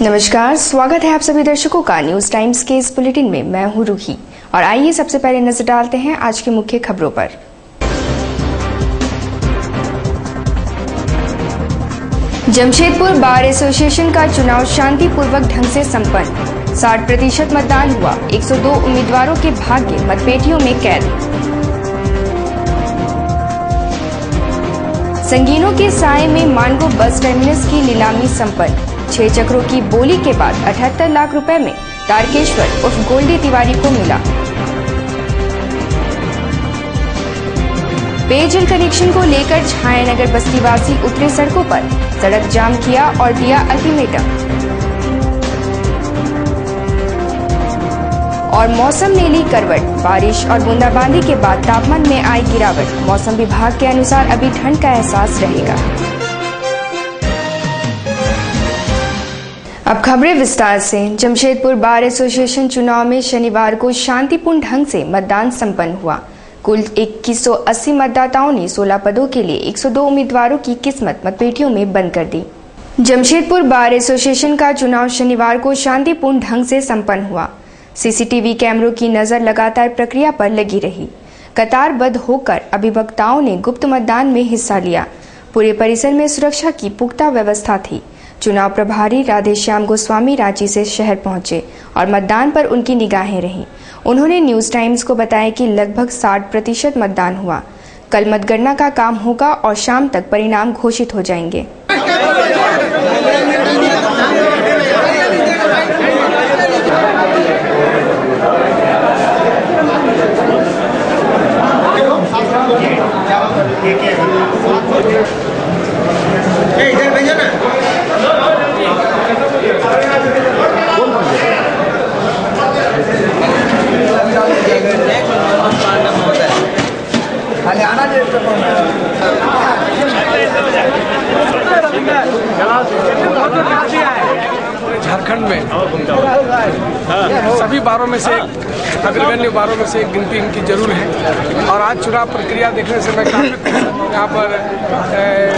नमस्कार, स्वागत है आप सभी दर्शकों का न्यूज टाइम्स के इस बुलेटिन में। मैं हूं रूही और आइए सबसे पहले नजर डालते हैं आज की मुख्य खबरों पर। जमशेदपुर बार एसोसिएशन का चुनाव शांतिपूर्वक ढंग से संपन्न। 60% मतदान हुआ। 102 उम्मीदवारों के भाग्य मतपेटियों में कैद। संगीनों के साए में मानगो बस टर्मिनस की नीलामी संपन्न। 6 चक्रों की बोली के बाद 78 लाख रुपए में तारकेश्वर उर्फ गोल्डी तिवारी को मिला। पेयजल कनेक्शन को लेकर छायानगर बस्तीवासी उतरे सड़कों पर, सड़क जाम किया और दिया अल्टीमेटम। और मौसम ने ली करवट। बारिश और बूंदाबांदी के बाद तापमान में आई गिरावट। मौसम विभाग के अनुसार अभी ठंड का एहसास रहेगा। अब खबरें विस्तार से। जमशेदपुर बार एसोसिएशन चुनाव में शनिवार को शांतिपूर्ण ढंग से मतदान संपन्न हुआ। कुल 2180 मतदाताओं ने 16 पदों के लिए 102 उम्मीदवारों की किस्मत मतपेटियों में बंद कर दी। जमशेदपुर बार एसोसिएशन का चुनाव शनिवार को शांतिपूर्ण ढंग से संपन्न हुआ। सीसीटीवी कैमरों की नजर लगातार प्रक्रिया पर लगी रही। कतारबद्ध होकर अभिवक्ताओं ने गुप्त मतदान में हिस्सा लिया। पूरे परिसर में सुरक्षा की पुख्ता व्यवस्था थी। चुनाव प्रभारी राधेश्याम गोस्वामी रांची से शहर पहुंचे और मतदान पर उनकी निगाहें रहीं। उन्होंने न्यूज टाइम्स को बताया कि लगभग 60% मतदान हुआ। कल मतगणना का काम होगा और शाम तक परिणाम घोषित हो जाएंगे। झारखंड में सभी बारों में से अग्रगण्य बारों में से एक गिनती इनकी जरूर है। और आज चुनाव प्रक्रिया देखने से मैं काफी खुश हूं। यहाँ पर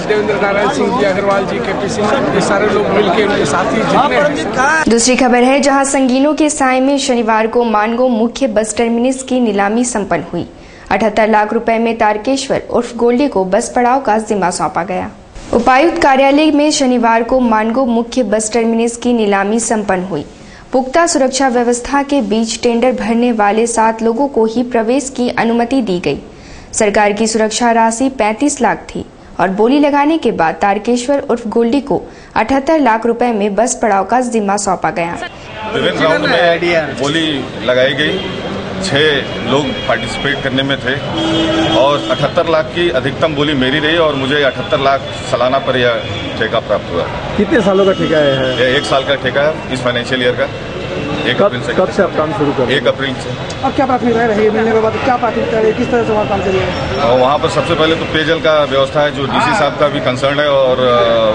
देवेंद्र नारायण सिंह जी, अग्रवाल जी, केपी सिंह, ये सारे लोग मिलकर उनके साथी जितने हैं। दूसरी खबर है जहां संगीनों के साए में शनिवार को मानगो मुख्य बस टर्मिनस की नीलामी संपन्न हुई। 78 लाख रुपए में तारकेश्वर उर्फ गोल्डी को बस पड़ाव का जिम्मा सौंपा गया। उपायुक्त कार्यालय में शनिवार को मानगो मुख्य बस टर्मिनस की नीलामी संपन्न हुई। पुख्ता सुरक्षा व्यवस्था के बीच टेंडर भरने वाले 7 लोगों को ही प्रवेश की अनुमति दी गई। सरकार की सुरक्षा राशि 35 लाख थी और बोली लगाने के बाद तारकेश्वर उर्फ गोल्डी को 78 लाख रुपए में बस पड़ाव का जिम्मा सौंपा गया। विभिन्न राउंड में बोली लगाई गई। 6 लोग पार्टिसिपेट करने में थे और 78 लाख की अधिकतम बोली मेरी रही और मुझे 78 लाख सालाना पर यह ठेका प्राप्त हुआ। कितने सालों का ठेका है? यह 1 साल का ठेका है इस फाइनेंशियल ईयर का। 1 अप्रैल से। कब से आप काम शुरू कर? 1 अप्रैल से। अब क्या प्राथमिकता रही मिलने के बाद? क्या प्राथमिकता रही, किस तरह से वहाँ काम करिए? और वहाँ पर सबसे पहले तो पेयजल का व्यवस्था है जो डीसी साहब का भी कंसर्न है और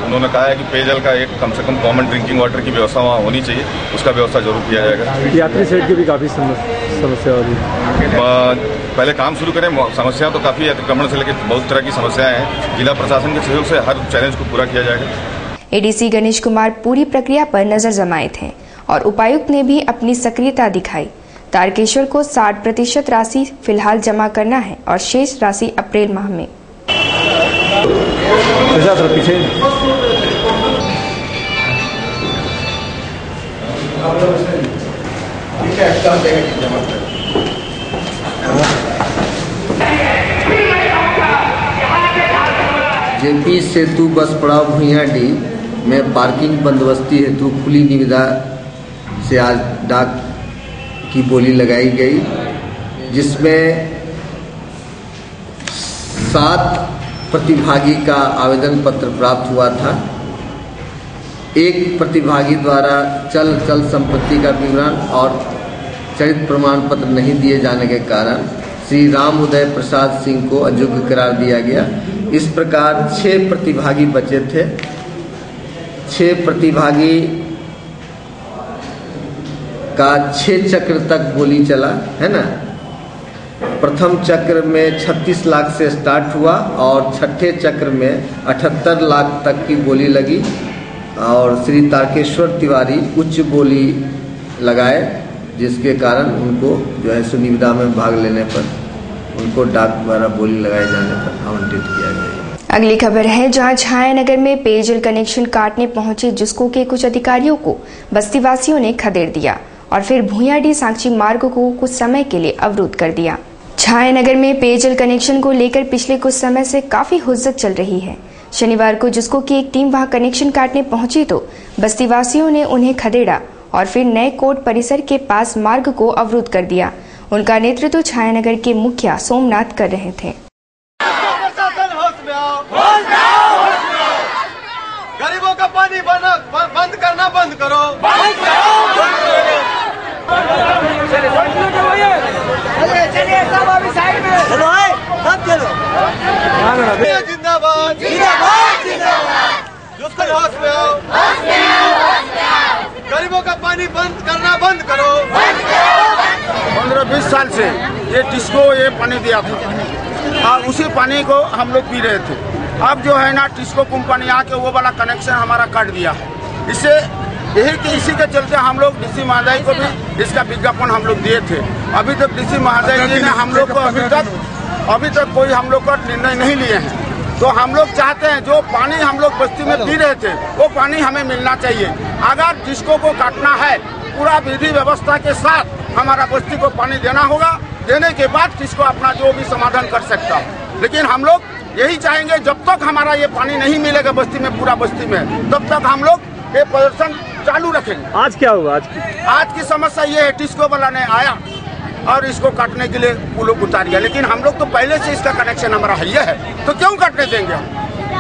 उन्होंने कहा है कि पेयजल का एक कम से कम कॉमन ड्रिंकिंग वाटर की व्यवस्था वहाँ होनी चाहिए। उसका व्यवस्था जरूर किया जाएगा। यात्री सेट की भी काफी समस्या हो रही। पहले काम शुरू करें। समस्या तो काफी अतिक्रमण से लेकर बहुत तरह की समस्याएं हैं। जिला प्रशासन के सहयोग से हर चैलेंज को पूरा किया जाएगा। एडीसी गणेश कुमार पूरी प्रक्रिया पर नजर जमाए थे और उपायुक्त ने भी अपनी सक्रियता दिखाई। तारकेश्वर को 60% राशि फिलहाल जमा करना है और शेष राशि अप्रैल माह में। जेपी सेतु बस पड़ाव भुइयाडी में पार्किंग बंदोबस्ती हेतु खुली निविदा से आज डाक की बोली लगाई गई, जिसमें 7 प्रतिभागी का आवेदन पत्र प्राप्त हुआ था। एक प्रतिभागी द्वारा चल संपत्ति का विवरण और चरित्र प्रमाण पत्र नहीं दिए जाने के कारण श्री राम उदय प्रसाद सिंह को अयोग्य करार दिया गया। इस प्रकार 6 प्रतिभागी बचे थे। 6 प्रतिभागी का 6 चक्र तक बोली चला है ना। प्रथम चक्र में 36 लाख से स्टार्ट हुआ और छठे चक्र में 78 लाख तक की बोली लगी और श्री तारकेश्वर तिवारी उच्च बोली लगाए, जिसके कारण उनको जो है सुनिविदा में भाग लेने पर उनको डाक द्वारा बोली लगाए जाने पर आवंटित किया गया। अगली खबर है, जहां छायानगर में पेयजल कनेक्शन काटने पहुंचे जुस्को के कुछ अधिकारियों को बस्तीवासियों ने खदेड़ दिया और फिर भूयाडी सांची मार्ग को कुछ समय के लिए अवरुद्ध कर दिया। छायानगर में पेयजल कनेक्शन को लेकर पिछले कुछ समय से काफी हुज्जत चल रही है। शनिवार को जुस्को की एक टीम वहां कनेक्शन काटने पहुंची तो बस्तीवासियों ने उन्हें खदेड़ा और फिर नए कोर्ट परिसर के पास मार्ग को अवरुद्ध कर दिया। उनका नेतृत्व छायानगर के मुखिया सोमनाथ कर रहे थे। गरीबों का पानी बंद करना बंद करो। चलिए सब अभी साइड में चलो, सब चलो। जिंदाबाद जिंदाबाद जिंदाबाद। जिसको होश में आओ, गरीबों का पानी बंद करना बंद करो। 15-20 साल से ये टिस्को ये पानी दिया था और उसी पानी को हम लोग पी रहे थे। अब जो है ना टिस्को कंपनी आके वो वाला कनेक्शन हमारा काट दिया है। इससे इसी के चलते हम लोग डीसी महोदय को भी इसका विज्ञापन हम लोग दिए थे। अभी तक डीसी महोदय जी ने हम लोग को अभी तक कोई हम लोग का निर्णय नहीं लिए हैं। तो हम लोग चाहते हैं जो पानी हम लोग बस्ती में पी रहे थे वो पानी हमें मिलना चाहिए। अगर टिस्को को काटना है पूरा विधि व्यवस्था के साथ हमारा बस्ती को पानी देना होगा। देने के बाद टिस्को अपना जो भी समाधान कर सकता है। लेकिन हम लोग यही चाहेंगे जब तक हमारा ये पानी नहीं मिलेगा बस्ती में, पूरा बस्ती में, तब तक हम लोग ये प्रदर्शन चालू रखेंगे। आज क्या हुआ? आज की समस्या ये है, टिस्को वाला ने आया और इसको काटने के लिए वो लोग उतार गया। लेकिन हम लोग तो पहले से इसका कनेक्शन हमारा है तो क्यों काटने देंगे हम?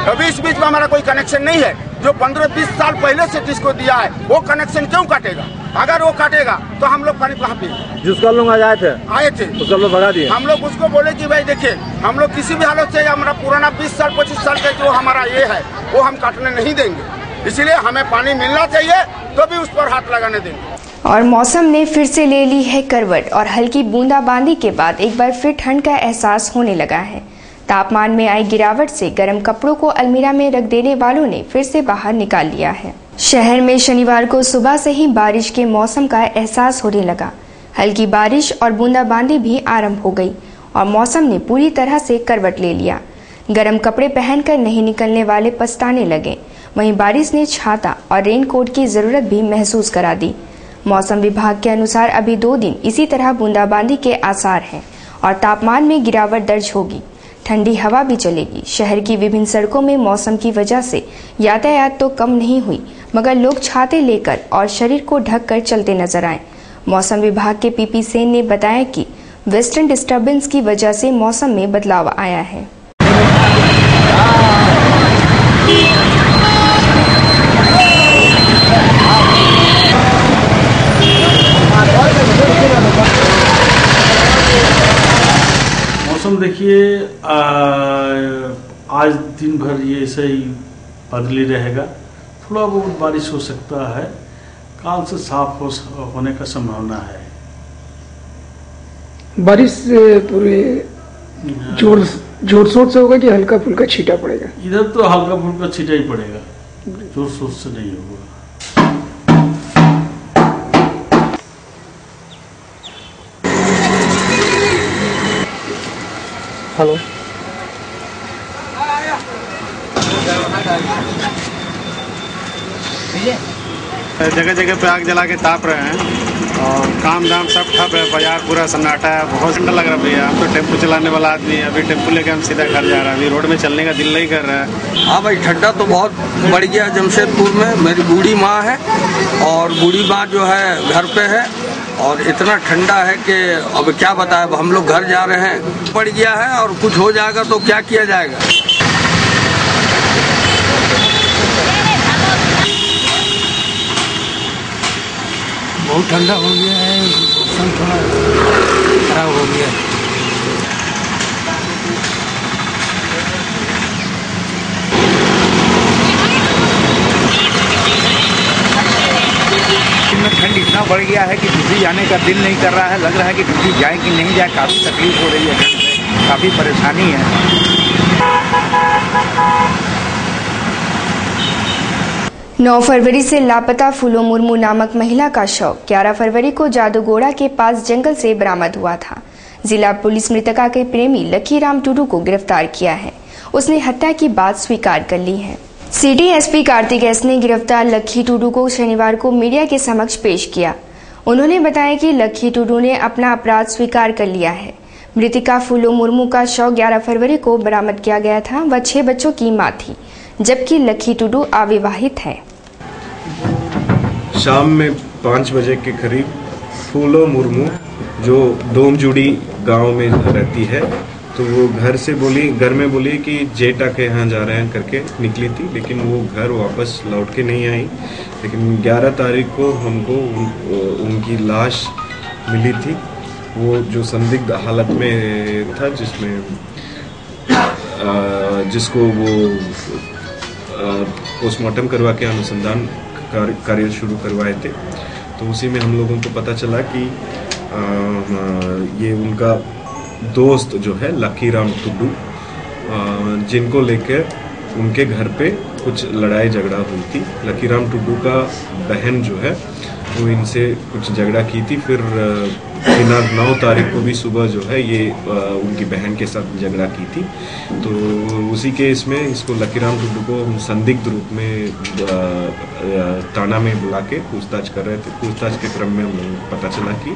अभी इस बीच में हमारा कोई कनेक्शन नहीं है। जो 15-20 साल पहले से टिस्को दिया है वो कनेक्शन क्यों काटेगा? अगर वो काटेगा तो हम लोग पानी कहाँ पिएंगे? जिसका लोग आज आए थे उसको लोग भगा दिए। हम लोग उसको बोले कि भाई देखिए हम लोग किसी भी हालत से हमारा पुराना 20 साल 25 साल का जो हमारा ये है वो हम काटने नहीं देंगे। इसलिए हमें पानी मिलना चाहिए तो भी उस पर हाथ लगाने देंगे। और मौसम ने फिर से ले ली है करवट और हल्की बूंदाबांदी के बाद एक बार फिर ठंड का एहसास होने लगा है। तापमान में आई गिरावट से गर्म कपड़ों को अलमीरा में रख देने वालों ने फिर से बाहर निकाल लिया है। शहर में शनिवार को सुबह से ही बारिश के मौसम का एहसास होने लगा। हल्की बारिश और बूंदाबांदी भी आरंभ हो गई और मौसम ने पूरी तरह से करवट ले लिया। गर्म कपड़े पहनकर नहीं निकलने वाले पछताने लगे। वहीं बारिश ने छाता और रेनकोट की जरूरत भी महसूस करा दी। मौसम विभाग के अनुसार अभी 2 दिन इसी तरह बूंदाबांदी के आसार हैं और तापमान में गिरावट दर्ज होगी। ठंडी हवा भी चलेगी। शहर की विभिन्न सड़कों में मौसम की वजह से यातायात तो कम नहीं हुई, मगर लोग छाते लेकर और शरीर को ढककर चलते नजर आए। मौसम विभाग के पीपी सेन ने बताया कि वेस्टर्न डिस्टर्बेंस की वजह से मौसम में बदलाव आया है। मौसम देखिए आज दिन भर ये ऐसे ही बदली रहेगा। थोड़ा बहुत बारिश हो सकता है। काल से साफ होने का संभावना है। बारिश पूरे जोर शोर से होगा कि हल्का फुल्का छींटा पड़ेगा? इधर तो हल्का फुल्का छींटा ही पड़ेगा, जोर शोर से नहीं होगा। हेलो, जगह जगह पे आग जला के ताप रहे हैं और काम धाम सब ठप है। बाजार पूरा सन्नाटा है। बहुत ठंडा लग रहा है भैया। हम तो टेम्पो चलाने वाला आदमी है। अभी टेम्पो लेके हम सीधा घर जा रहे हैं। अभी रोड में चलने का दिल नहीं कर रहा है। हाँ भाई, ठंडा तो बहुत बढ़ गया जमशेदपुर में। मेरी बूढ़ी माँ है और बूढ़ी माँ जो है घर पे है और इतना ठंडा है कि अब क्या बताएं। हम लोग घर जा रहे हैं, पड़ गया है और कुछ हो जाएगा तो क्या किया जाएगा। बहुत ठंडा हो गया है, मौसम थोड़ा खराब हो गया है। ठंड इतना बढ़ गया है कि ड्यूटी जाने का दिल नहीं कर रहा है। लग रहा है कि ड्यूटी जाए कि नहीं जाए। काफ़ी तकलीफ हो रही है, ठंड से काफ़ी परेशानी है। 9 फरवरी से लापता फूलो मुर्मू नामक महिला का शव 11 फरवरी को जादूगोड़ा के पास जंगल से बरामद हुआ था। जिला पुलिस मृतका के प्रेमी लखीराम टुडू को गिरफ्तार किया है। उसने हत्या की बात स्वीकार कर ली है। सिटी एसपी कार्तिक एस ने गिरफ्तार लखी टुडू को शनिवार को मीडिया के समक्ष पेश किया। उन्होंने बताया कि लखी टुडू ने अपना अपराध स्वीकार कर लिया है। मृतिका फूलो मुर्मू का शव 11 फरवरी को बरामद किया गया था। वह 6 बच्चों की मां थी, जबकि लखी टुडू अविवाहित है। शाम में 5 बजे के करीब फूलो मुर्मू जो डोमजुड़ी गांव में रहती है, तो वो घर में बोली कि जेठा के यहाँ जा रहे हैं करके निकली थी, लेकिन वो घर वापस लौट के नहीं आई। लेकिन 11 तारीख को हमको उनकी लाश मिली थी। वो जो संदिग्ध हालत में था, जिसको वो पोस्टमार्टम करवा के अनुसंधान कार्य शुरू करवाए थे। तो उसी में हम लोगों को पता चला कि ये उनका दोस्त जो है लखीराम टुडू, जिनको लेकर उनके घर पे कुछ लड़ाई झगड़ा हुई थी। लखीराम टुडू का बहन जो है वो इनसे कुछ झगड़ा की थी। फिर 9 तारीख को भी सुबह जो है ये उनकी बहन के साथ झगड़ा की थी। तो उसी केस में इसको लखीराम टुडू को हम संदिग्ध रूप में थाना में बुला के पूछताछ कर रहे थे। पूछताछ के क्रम में हम लोगों को पता चला कि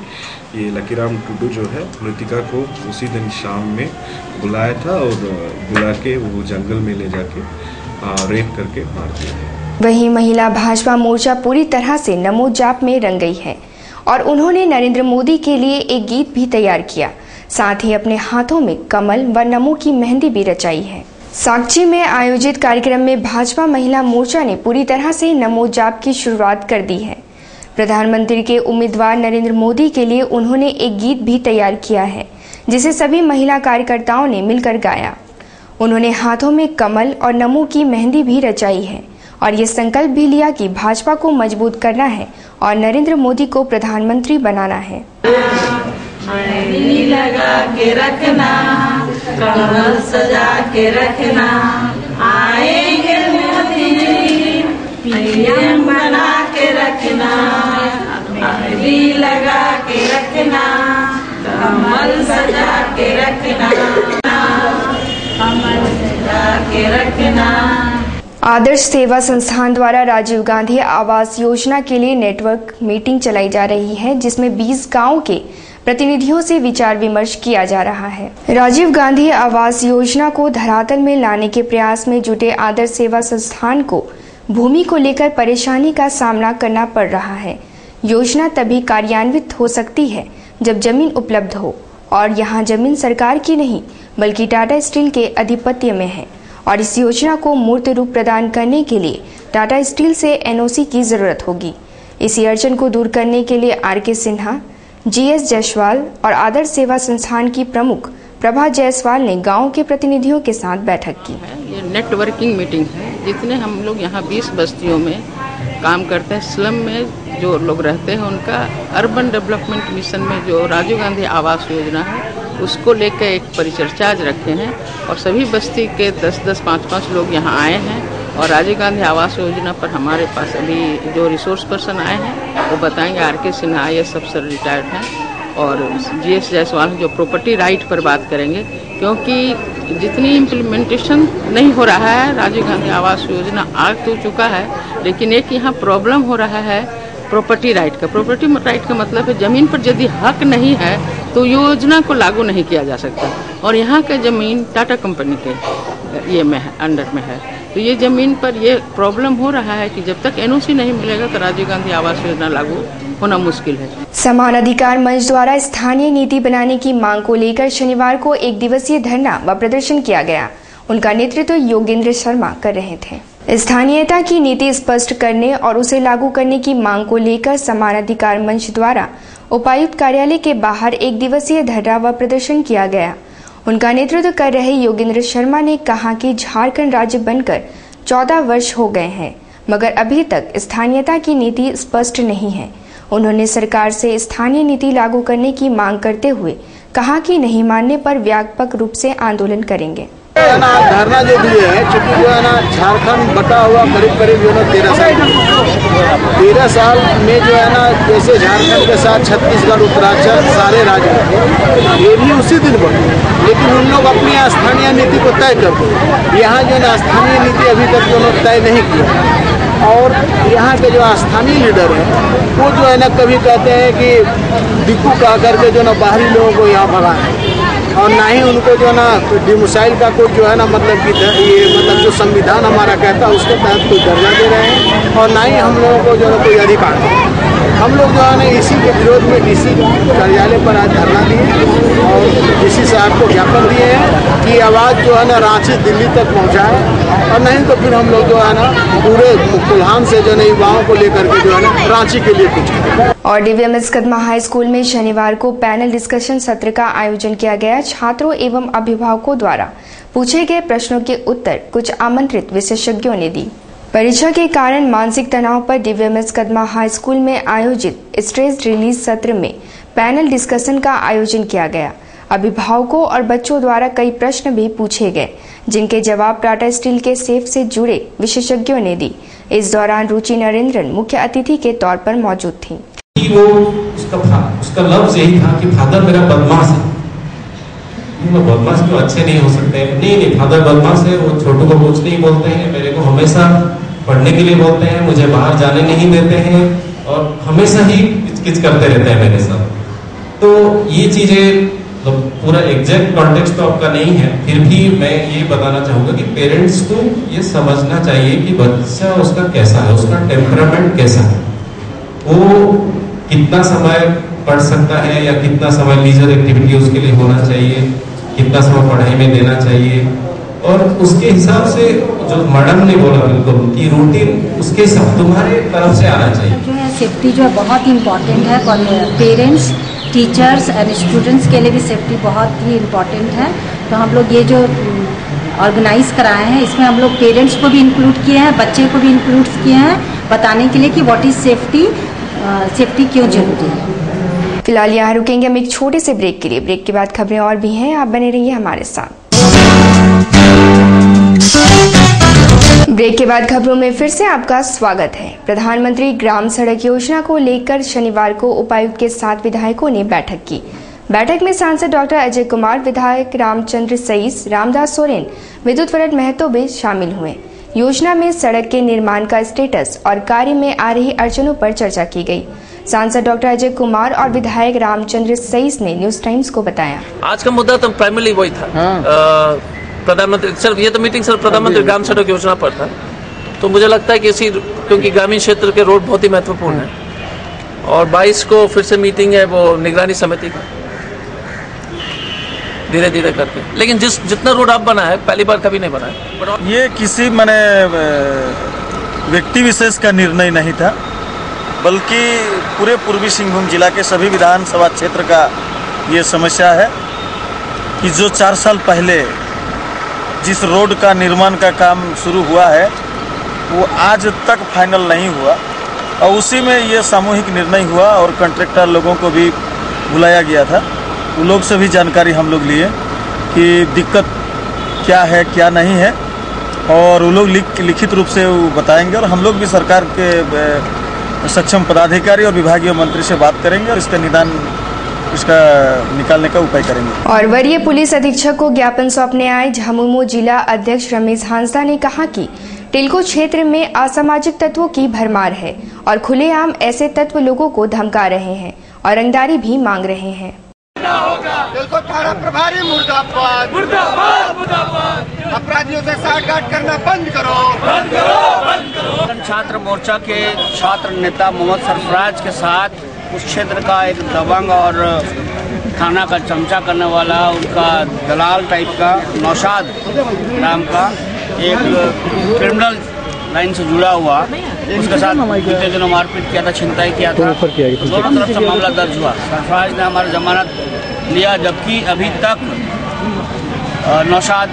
ये लखीराम टुडू जो है मृतिका को उसी दिन शाम में बुलाया था और बुला के वो जंगल में ले जाके रेप करके मार दिया। वहीं महिला भाजपा मोर्चा पूरी तरह से नमो जाप में रंग गई है और उन्होंने नरेंद्र मोदी के लिए एक गीत भी तैयार किया। साथ ही अपने हाथों में कमल व नमो की मेहंदी भी रचाई है। साक्षी में आयोजित कार्यक्रम में भाजपा महिला मोर्चा ने पूरी तरह से नमो जाप की शुरुआत कर दी है। प्रधानमंत्री के उम्मीदवार नरेंद्र मोदी के लिए उन्होंने एक गीत भी तैयार किया है, जिसे सभी महिला कार्यकर्ताओं ने मिलकर गाया। उन्होंने हाथों में कमल और नमो की मेहंदी भी रचाई है और ये संकल्प भी लिया कि भाजपा को मजबूत करना है और नरेंद्र मोदी को प्रधानमंत्री बनाना है। मेहंदी लगा के रखना, कमल सजा के रखना, आएंगे मोदी जी पीएम बना के रखना। मेहंदी लगा के रखना, कमल सजा के रखना, कमल सजा के रखना। आदर्श सेवा संस्थान द्वारा राजीव गांधी आवास योजना के लिए नेटवर्क मीटिंग चलाई जा रही है, जिसमें 20 गांवों के प्रतिनिधियों से विचार विमर्श किया जा रहा है। राजीव गांधी आवास योजना को धरातल में लाने के प्रयास में जुटे आदर्श सेवा संस्थान को भूमि को लेकर परेशानी का सामना करना पड़ रहा है। योजना तभी कार्यान्वित हो सकती है जब जमीन उपलब्ध हो, और यहाँ जमीन सरकार की नहीं बल्कि टाटा स्टील के आधिपत्य में है। और इस योजना को मूर्त रूप प्रदान करने के लिए टाटा स्टील से एनओसी की जरूरत होगी। इसी अड़चन को दूर करने के लिए आर.के. सिन्हा, जी.एस. जायसवाल और आदर्श सेवा संस्थान की प्रमुख प्रभा जायसवाल ने गांव के प्रतिनिधियों के साथ बैठक की। ये नेटवर्किंग मीटिंग है। जितने हम लोग यहाँ 20 बस्तियों में काम करते हैं, स्लम में जो लोग रहते हैं, उनका अर्बन डेवलपमेंट मिशन में जो राजीव गांधी आवास योजना है उसको लेकर एक परिचर्चा आज रखे हैं और सभी बस्ती के 10-10, 5-5 लोग यहाँ आए हैं। और राजीव गांधी आवास योजना पर हमारे पास अभी जो रिसोर्स पर्सन आए हैं वो बताएंगे। आर.के. सिन्हा IAS अफसर रिटायर्ड हैं और जी.एस. जायसवाल जो प्रॉपर्टी राइट पर बात करेंगे, क्योंकि जितनी इम्प्लीमेंटेशन नहीं हो रहा है राजीव गांधी आवास योजना आ तो चुका है, लेकिन एक यहाँ प्रॉब्लम हो रहा है प्रॉपर्टी राइट का। प्रॉपर्टी राइट का मतलब है जमीन पर यदि हक नहीं है तो योजना को लागू नहीं किया जा सकता। और यहाँ का जमीन टाटा कंपनी के ये में है, अंडर में है। तो ये जमीन पर ये प्रॉब्लम हो रहा है कि जब तक एनओसी नहीं मिलेगा तो राजीव गांधी आवास योजना लागू होना मुश्किल है। समान अधिकार मंच द्वारा स्थानीय नीति बनाने की मांग को लेकर शनिवार को 1 दिवसीय धरना व प्रदर्शन किया गया। उनका नेतृत्व योगेंद्र शर्मा कर रहे थे। स्थानीयता की नीति स्पष्ट करने और उसे लागू करने की मांग को लेकर समान अधिकार मंच द्वारा उपायुक्त कार्यालय के बाहर 1 दिवसीय धरना व प्रदर्शन किया गया। उनका नेतृत्व कर रहे योगेंद्र शर्मा ने कहा कि झारखंड राज्य बनकर 14 वर्ष हो गए हैं, मगर अभी तक स्थानीयता की नीति स्पष्ट नहीं है। उन्होंने सरकार से स्थानीय नीति लागू करने की मांग करते हुए कहा कि नहीं मानने पर व्यापक रूप से आंदोलन करेंगे। धरना जो दिए है, चूँकि जो है ना झारखंड बटा हुआ करीब जो है 13 साल में जो है ना, जैसे झारखंड के साथ छत्तीसगढ़, उत्तराखंड सारे राज्य ये भी उसी दिन बढ़े, लेकिन उन लोग अपनी स्थानीय नीति को तय करते। यहाँ जो है स्थानीय नीति अभी तक जो है तय नहीं किया, और यहाँ के जो स्थानीय लीडर हैं वो जो है ना कभी कहते हैं कि दिक्कू कह करके जो ना बाहरी लोगों को यहाँ भगाएं, और ना ही उनको जो है ना डिमोसाइल का कोई जो है ना मतलब कि ये मतलब जो संविधान हमारा कहता है उसके तहत कोई दर्जा दे रहे हैं, और ना ही हम लोगों को जो है कोई अधिकार है। हम लोग जो है ना इसी के विरोध में डीसी कार्यालय पर आज धरना दिए और डीसी साहब को ज्ञापन दिए हैं कि आवाज़ जो है ना रांची दिल्ली तक पहुँचाए, और नहीं तो फिर हम लोग जो है ना पूरे कोल्हान से जो है युवाओं को लेकर के जो है ना रांची के लिए कुछ। और डीवीएमएस कदमा हाई स्कूल में शनिवार को पैनल डिस्कशन सत्र का आयोजन किया गया। छात्रों एवं अभिभावकों द्वारा पूछे गए प्रश्नों के उत्तर कुछ आमंत्रित विशेषज्ञों ने दी। परीक्षा के कारण मानसिक तनाव पर डीवीएमएस कदमा हाई स्कूल में आयोजित स्ट्रेस रिलीज सत्र में पैनल डिस्कशन का आयोजन किया गया। अभिभावकों और बच्चों द्वारा कई प्रश्न भी पूछे गए, जिनके जवाब टाटा स्टील के सेफ से जुड़े विशेषज्ञों ने दी। इस दौरान रुचि नरेंद्रन मुख्य अतिथि के तौर पर मौजूद थी। वो उसका लफ्ज यही था कि फादर मेरा बदमाश है। बदमाश क्यों अच्छे नहीं हो सकते? नहीं, फादर बदमाश है, वो छोटू को कुछ नहीं बोलते हैं, मेरे को हमेशा पढ़ने के लिए बोलते हैं, मुझे बाहर जाने नहीं देते हैं और हमेशा ही किचकिच करते रहते हैं मेरे साथ। तो ये चीजें पूरा एग्जैक्ट कॉन्टेक्स्ट तो आपका नहीं है, फिर भी मैं ये बताना चाहूंगा कि पेरेंट्स को ये समझना चाहिए कि बच्चा उसका कैसा है, उसका टेम्परामेंट कैसा है, वो कितना समय पढ़ सकता है या कितना समय लीजर एक्टिविटी उसके लिए होना चाहिए, कितना समय पढ़ाई में देना चाहिए, और उसके हिसाब से जो मैडम ने बोला बिल्कुल कि रूटीन उसके हिसाब तुम्हारे तरफ से आना चाहिए। जो है सेफ्टी जो है बहुत इम्पोर्टेंट है, और पेरेंट्स, टीचर्स एंड स्टूडेंट्स के लिए भी सेफ्टी बहुत ही इम्पोर्टेंट है। तो हम लोग ये जो ऑर्गेनाइज कराए हैं, इसमें हम लोग पेरेंट्स को भी इंक्लूड किए हैं, बच्चे को भी इंक्लूड किए हैं, बताने के लिए कि व्हाट इज सेफ्टी, सेफ्टी क्यों जरूरी है। फिलहाल यहाँ रुकेंगे हम एक छोटे से ब्रेक के लिए। ब्रेक के बाद खबरें और भी हैं, आप बने रहिए हमारे साथ। ब्रेक के बाद खबरों में फिर से आपका स्वागत है। प्रधानमंत्री ग्राम सड़क योजना को लेकर शनिवार को उपायुक्त के साथ विधायकों ने बैठक की। बैठक में सांसद डॉक्टर अजय कुमार, विधायक रामचंद्र सईस, रामदास सोरेन, विद्युत वरद महतो भी शामिल हुए। योजना में सड़क के निर्माण का स्टेटस और कार्य में आ रही अड़चनों पर चर्चा की गई। सांसद डॉक्टर अजय कुमार और विधायक रामचंद्र सईस ने न्यूज टाइम्स को बताया, आज का मुद्दा तो प्राइमरी वही था। प्रधानमंत्री सिर्फ ये तो मीटिंग सिर्फ प्रधानमंत्री ग्राम सड़क योजना पर था। तो मुझे लगता है कि क्योंकि ग्रामीण क्षेत्र के रोड बहुत ही महत्वपूर्ण है, और 22 को फिर से मीटिंग है वो निगरानी समिति का, धीरे धीरे करके। लेकिन जितना रोड अब बना है पहली बार कभी नहीं बना है। ये किसी माने व्यक्ति विशेष का निर्णय नहीं था, बल्कि पूरे पूर्वी सिंहभूम जिला के सभी विधानसभा क्षेत्र का ये समस्या है कि जो 4 साल पहले जिस रोड का निर्माण का काम शुरू हुआ है वो आज तक फाइनल नहीं हुआ, और उसी में ये सामूहिक निर्णय हुआ और कॉन्ट्रैक्टर लोगों को भी बुलाया गया था। वो लोग से भी जानकारी हम लोग लिए कि दिक्कत क्या है क्या नहीं है, और वो लोग लिखित रूप से वो बताएंगे, और हम लोग भी सरकार के सक्षम पदाधिकारी और विभागीय मंत्री से बात करेंगे और इसका निदान इसका निकालने का उपाय करेंगे। और वरीय पुलिस अधीक्षक को ज्ञापन सौंपने आए झामुमो जिला अध्यक्ष रमेश हांसदा ने कहा कि टिल्को क्षेत्र में असामाजिक तत्वों की भरमार है और खुलेआम ऐसे तत्व लोगों को धमका रहे हैं और रंगदारी भी मांग रहे हैं। टिल्को थाना प्रभारी मुर्दाबाद, मुर्दाबाद, मुर्दाबाद। अपराधियों से साठगांठ करना बंद करो, बंद करो, बंद करो। छात्र मोर्चा के छात्र नेता मोहम्मद सरफराज के साथ उस क्षेत्र का एक दबंग और थाना का चमचा करने वाला, उनका दलाल टाइप का नौशाद नाम का एक क्रिमिनल लाइन से जुड़ा हुआ, उसके साथ बीते दिनों मारपीट किया था, छिनताई किया था। दोनों तरफ से मामला दर्ज हुआ। सरफराज ने हमारी जमानत लिया, जबकि अभी तक नौशाद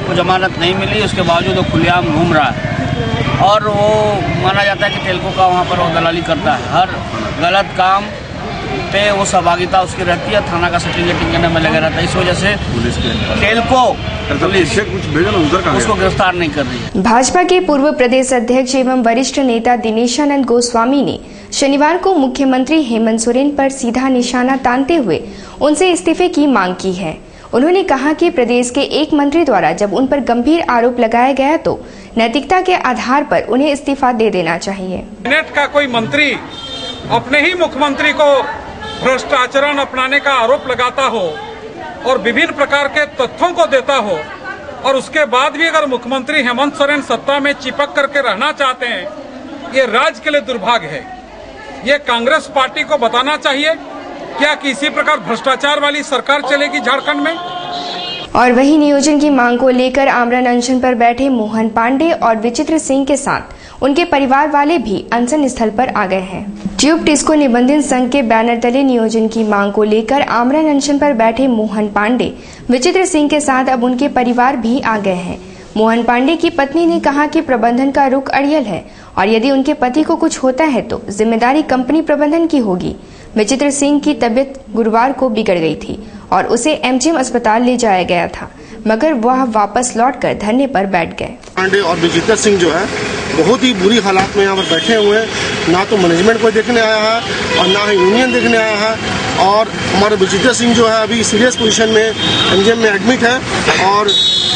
को जमानत नहीं मिली, उसके बावजूद वो खुलेआम घूम रहा है और वो माना जाता है कि टिल्को का वहाँ पर वो दलाली करता है। हर गलत काम पे वो सहभागिता उसकी रहती है, थाना का सर्टिफिकेटिंग करने में लगा रहता है। इस वजह से पुलिस टेलको पुलिस उसको गिरफ्तार नहीं कर रही है। भाजपा के पूर्व प्रदेश अध्यक्ष एवं वरिष्ठ नेता दिनेशानंद गोस्वामी ने शनिवार को मुख्यमंत्री हेमंत सोरेन पर सीधा निशाना तानते हुए उनसे इस्तीफे की मांग की है। उन्होंने कहा कि प्रदेश के एक मंत्री द्वारा जब उन पर गंभीर आरोप लगाया गया तो नैतिकता के आधार पर उन्हें इस्तीफा दे देना चाहिए। कैबिनेट का कोई मंत्री अपने ही मुख्यमंत्री को भ्रष्टाचरण अपनाने का आरोप लगाता हो और विभिन्न प्रकार के तथ्यों को देता हो और उसके बाद भी अगर मुख्यमंत्री हेमंत सोरेन सत्ता में चिपक करके रहना चाहते हैं, ये राज्य के लिए दुर्भाग्य है। ये कांग्रेस पार्टी को बताना चाहिए क्या किसी प्रकार भ्रष्टाचार वाली सरकार चलेगी झारखंड में। और वही नियोजन की मांग को लेकर आमरण अनशन पर बैठे मोहन पांडे और विचित्र सिंह के साथ उनके परिवार वाले भी अनशन स्थल पर आ गए हैं। ट्यूब टिस्को निबंधन संघ के बैनर तले नियोजन की मांग को लेकर आमरण अनशन पर बैठे मोहन पांडे विचित्र सिंह के साथ अब उनके परिवार भी आ गए हैं। मोहन पांडे की पत्नी ने कहा कि प्रबंधन का रुख अड़ियल है और यदि उनके पति को कुछ होता है तो जिम्मेदारी कंपनी प्रबंधन की होगी। विचित्र सिंह की तबीयत गुरुवार को बिगड़ गई थी और उसे एमजीएम अस्पताल ले जाया गया था, मगर वह वापस लौटकर धरने पर बैठ गए। पांडे और विचित्र सिंह जो है बहुत ही बुरी हालात में यहाँ पर बैठे हुए हैं। ना तो मैनेजमेंट को देखने आया है और ना ही यूनियन देखने आया है। और हमारे विचित्र सिंह जो है अभी सीरियस पोजीशन में एमजीएम में एडमिट है। और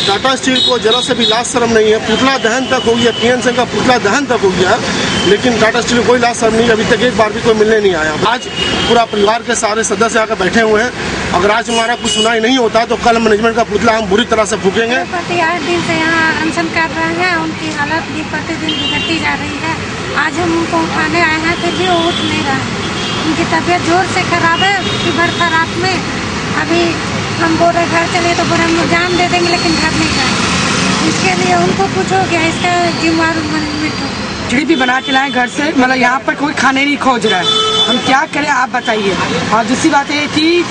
टाटा स्टील को जरा से भी लाज शर्म नहीं है। पुतला दहन तक हो गया, पीएनसी का पुतला दहन तक हो गया, लेकिन टाटा स्टील को कोई लाज शर्म नहीं। अभी तक एक बार भी कोई मिलने नहीं आया। आज पूरा परिवार के सारे सदस्य आकर बैठे हुए हैं। अगर आज हमारा कुछ सुनाई नहीं होता तो कल मैनेजमेंट का पुतला हम बुरी तरह से फूकेंगे। 8 दिन से यहाँ अनशन कर रहे हैं। उनकी हालत भी प्रतिदिन बिगड़ती जा रही है। आज हम उनको उठाने आए हैं फिर भी वो उठ नहीं रहे। उनकी तबीयत जोर से खराब है, फीवर खराब में। अभी हम बोल रहे घर चले तो बोले हम जान दे देंगे, लेकिन घर नहीं जाए। इसके लिए उनको कुछ हो गया, इसका जिम्मेवार मैनेजमेंट हो। खिचड़ी भी बना के लाए घर से, मतलब यहाँ पर कोई खाने नहीं खोज रहा है। हम क्या करें आप बताइए। और दूसरी बात है कि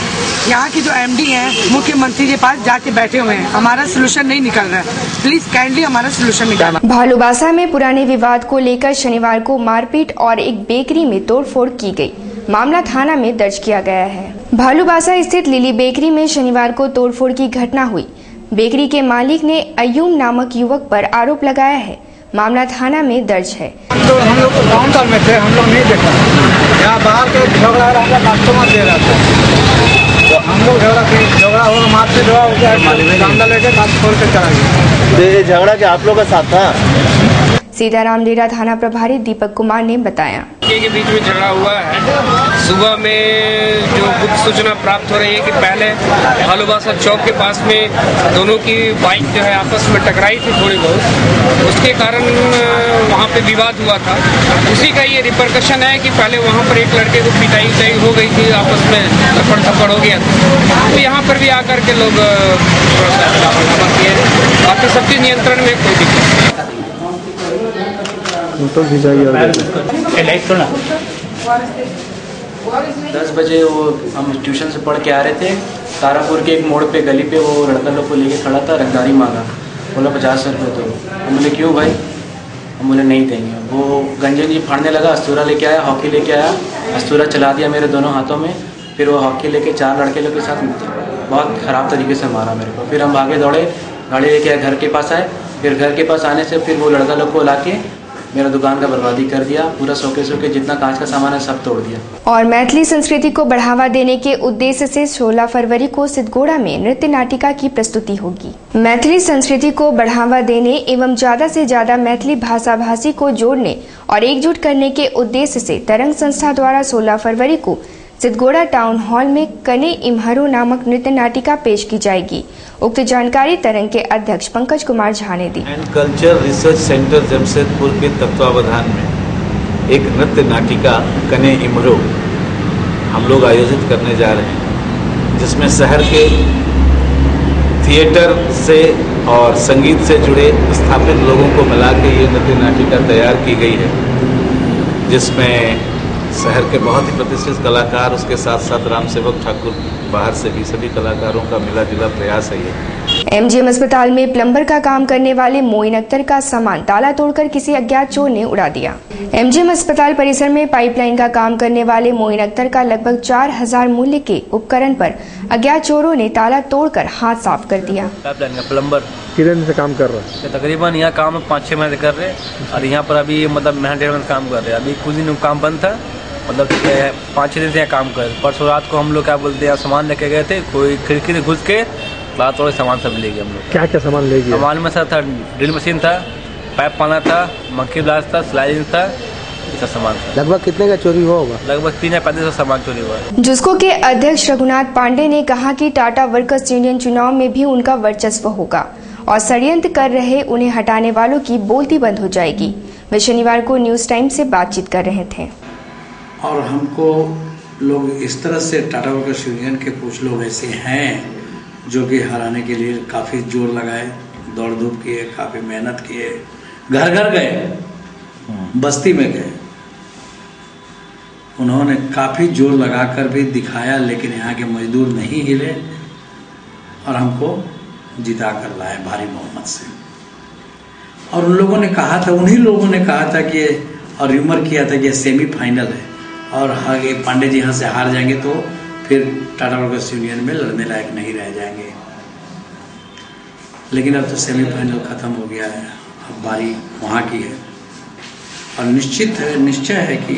यहाँ की जो एमडी हैं मुख्यमंत्री के पास जाके बैठे हुए हैं, हमारा सोल्यूशन नहीं निकल रहा है। प्लीज काइंडली हमारा सोल्यूशन निकालना। भालूबासा में पुराने विवाद को लेकर शनिवार को मारपीट और एक बेकरी में तोड़फोड़ की गई। मामला थाना में दर्ज किया गया है। भालूबासा स्थित लिली बेकरी में शनिवार को तोड़फोड़ की घटना हुई। बेकरी के मालिक ने अय्यूम नामक युवक पर आरोप लगाया है। मामला थाना में दर्ज है। तो हम लोग काउंटर में थे, हम लोग नहीं देखा। यहाँ बाहर के झगड़ा रहा, कस्टमर दे रहा था तो हम लोग झगड़ा हो मारते झगड़ा लेके काट छोड़ के चला गया। झगड़ा क्या आप लोग का साथ था? सीताराम डेरा थाना प्रभारी दीपक कुमार ने बताया के बीच में झगड़ा हुआ है। सुबह में जो गुप्त सूचना प्राप्त हो रही है कि पहले भालूबासा चौक के पास में दोनों की बाइक जो है आपस में टकराई थी थोड़ी बहुत, उसके कारण वहाँ पे विवाद हुआ था। उसी का ये रिपरकशन है कि पहले वहाँ पर एक लड़के को पिटाई उटाई हो गई थी, आपस में थप्पड़ थप्पड़ हो गया था। तो यहाँ पर भी आकर के लोग थोड़ा सा किए। बाकी सब चीज नियंत्रण में, कोई दिक्कत नहीं। तो 10 बजे वो हम ट्यूशन से पढ़ के आ रहे थे। तारापुर के एक मोड़ पे गली पे वो लड़का लोग को लेके खड़ा था, रंगदारी मांगा। बोला 50 रुपये दो। हम बोले क्यों भाई? हम बोले नहीं देंगे। वो गंजन जी फाड़ने लगा, अस्तूरा लेके आया, हॉकी लेके आया, अस्तूरा चला दिया मेरे दोनों हाथों में। फिर वो हॉकी लेके 4 लड़के लोग के साथ बहुत ख़राब तरीके से मारा मेरे को। फिर हम भागे दौड़े, गाड़ी लेके आए, घर के पास आए। फिर घर के पास आने से फिर वो लड़का लोग को ला के मेरा दुकान का बर्बादी कर दिया। पूरा सोके जितना कांच का सामान है सब तोड़ दिया। और मैथिली संस्कृति को बढ़ावा देने के उद्देश्य से 16 फरवरी को सिद्धगोड़ा में नृत्य नाटिका की प्रस्तुति होगी। मैथिली संस्कृति को बढ़ावा देने एवं ज्यादा से ज्यादा मैथिली भाषा भाषी को जोड़ने और एकजुट करने के उद्देश्य से तरंग संस्था द्वारा 16 फरवरी को सिद्धगोड़ा टाउन हॉल में कने इम्हरू नामक नृत्य नाटिका पेश की जाएगी। उक्त जानकारी तरंग के अध्यक्ष पंकज कुमार झा ने दी। And culture research centre Jamshedpur के तत्वावधान में एक नृत्य नाटिका कने इम्हरू हम लोग आयोजित करने जा रहे हैं, जिसमें शहर के थिएटर से और संगीत से जुड़े स्थापित लोगों को मिला के ये नृत्य नाटिका तैयार की गई है, जिसमें शहर के बहुत ही प्रतिष्ठित कलाकार, उसके साथ साथ राम सेवक ठाकुर, बाहर से भी सभी कलाकारों का मिला जुला प्रयास है ये। एमजीएम अस्पताल में प्लम्बर का काम करने वाले मोइन अख्तर का सामान ताला तोड़कर किसी अज्ञात चोर ने उड़ा दिया। एमजीएम अस्पताल परिसर में पाइपलाइन का काम करने वाले मोइन अख्तर का लगभग 4000 मूल्य के उपकरण पर अज्ञात चोरों ने ताला तोड़कर हाथ साफ कर दिया। पाइपलाइन का प्लम्बर कितने दिन से काम कर रहा है? तकरीबन यहाँ काम 5-6 महीने कर रहे हैं और यहाँ पर अभी मतलब महीना 1.5 महीने काम कर रहे हैं। अभी कुछ दिन काम बंद था, मतलब 5-6 दिन से यहाँ काम कर। परसों रात को हम लोग क्या बोलते हैं सामान लेके गए थे, कोई खिड़की से घुस के रात थोड़े सामान सब ले गए हम लोग। क्या क्या सामान ले गए? सामान में सर था ड्रिल मशीन था, पाइप पाना था, मक्खी ब्लास्ट था, स्लाइडिंग था, ऐसा सामान था। लगभग कितने का चोरी हुआ होगा? लगभग 3 या 5 सामान चोरी हुआ। जुस्को के अध्यक्ष रघुनाथ पांडे ने कहा कि टाटा वर्कर्स यूनियन चुनाव में भी उनका वर्चस्व होगा और षड्यंत्र कर रहे उन्हें हटाने वालों की बोलती बंद हो जाएगी। वे शनिवार को न्यूज टाइम से बातचीत कर रहे थे। और हमको लोग इस तरह से टाटा वर्कर्स यूनियन के कुछ लोग ऐसे हैं जो कि हराने के लिए काफ़ी जोर लगाए, दौड़ धूप किए, काफ़ी मेहनत किए, घर घर गए, बस्ती में गए, उन्होंने काफ़ी जोर लगाकर भी दिखाया, लेकिन यहाँ के मजदूर नहीं हिले और हमको जिता कर लाए भारी बहुमत से। और उन लोगों ने कहा था, उन्हीं लोगों ने कहा था कि और र्यूमर किया था कि सेमीफाइनल है और ये पांडे जी यहाँ से हार जाएंगे तो फिर टाटा वर्कर्स यूनियन में लड़ने लायक नहीं रह जाएंगे। लेकिन अब तो सेमीफाइनल खत्म हो गया है, अब बारी वहाँ की है और निश्चय है कि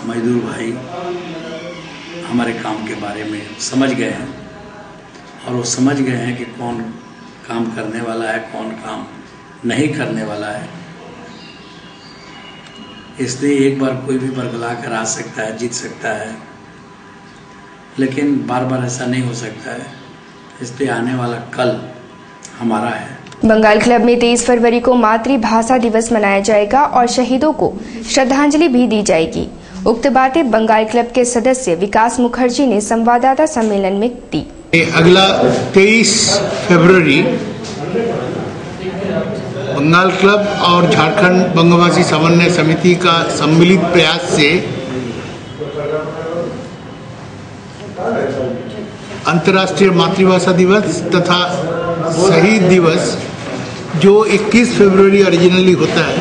मजदूर भाई हमारे काम के बारे में समझ गए हैं और वो समझ गए हैं कि कौन काम करने वाला है, कौन काम नहीं करने वाला है। इसलिए एक बार कोई भी बरगला कर आ सकता है, जीत सकता है, लेकिन बार बार ऐसा नहीं हो सकता है। इसलिए आने वाला कल हमारा है। बंगाल क्लब में 23 फरवरी को मातृभाषा दिवस मनाया जाएगा और शहीदों को श्रद्धांजलि भी दी जाएगी। उक्त बातें बंगाल क्लब के सदस्य विकास मुखर्जी ने संवाददाता सम्मेलन में दी। अगला 23 फरवरी बंगाल क्लब और झारखंड बंगवासी समन्वय समिति का सम्मिलित प्रयास से अंतर्राष्ट्रीय मातृभाषा दिवस तथा शहीद दिवस जो 21 फरवरी ओरिजिनली होता है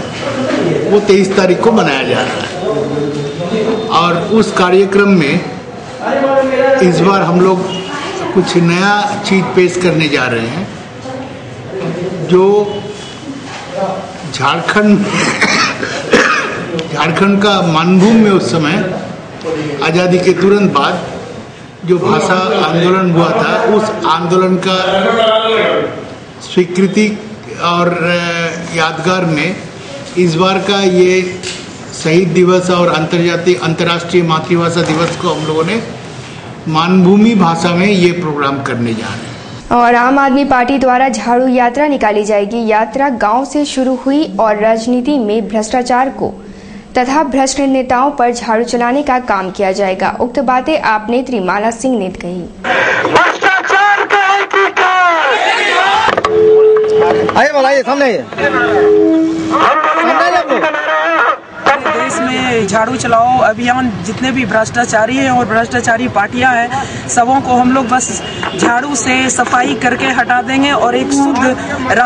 वो 23 तारीख को मनाया जा रहा है। और उस कार्यक्रम में इस बार हम लोग कुछ नया चीज पेश करने जा रहे हैं जो झारखंड का मानभूम में उस समय आज़ादी के तुरंत बाद जो भाषा आंदोलन हुआ था उस आंदोलन का स्वीकृति और यादगार में इस बार का ये शहीद दिवस और अंतर्राष्ट्रीय मातृभाषा दिवस को हम लोगों ने मानभूमि भाषा में ये प्रोग्राम करने जा रहे हैं। और आम आदमी पार्टी द्वारा झाड़ू यात्रा निकाली जाएगी। यात्रा गांव से शुरू हुई और राजनीति में भ्रष्टाचार को तथा भ्रष्ट नेताओं पर झाड़ू चलाने का काम किया जाएगा। उक्त बातें आप नेत्री माला सिंह ने कही। आइए सामने देश में झाड़ू चलाओ अभियान, जितने भी भ्रष्टाचारी हैं और भ्रष्टाचारी पार्टियां हैं सबों को हम लोग बस झाड़ू से सफाई करके हटा देंगे और एक शुद्ध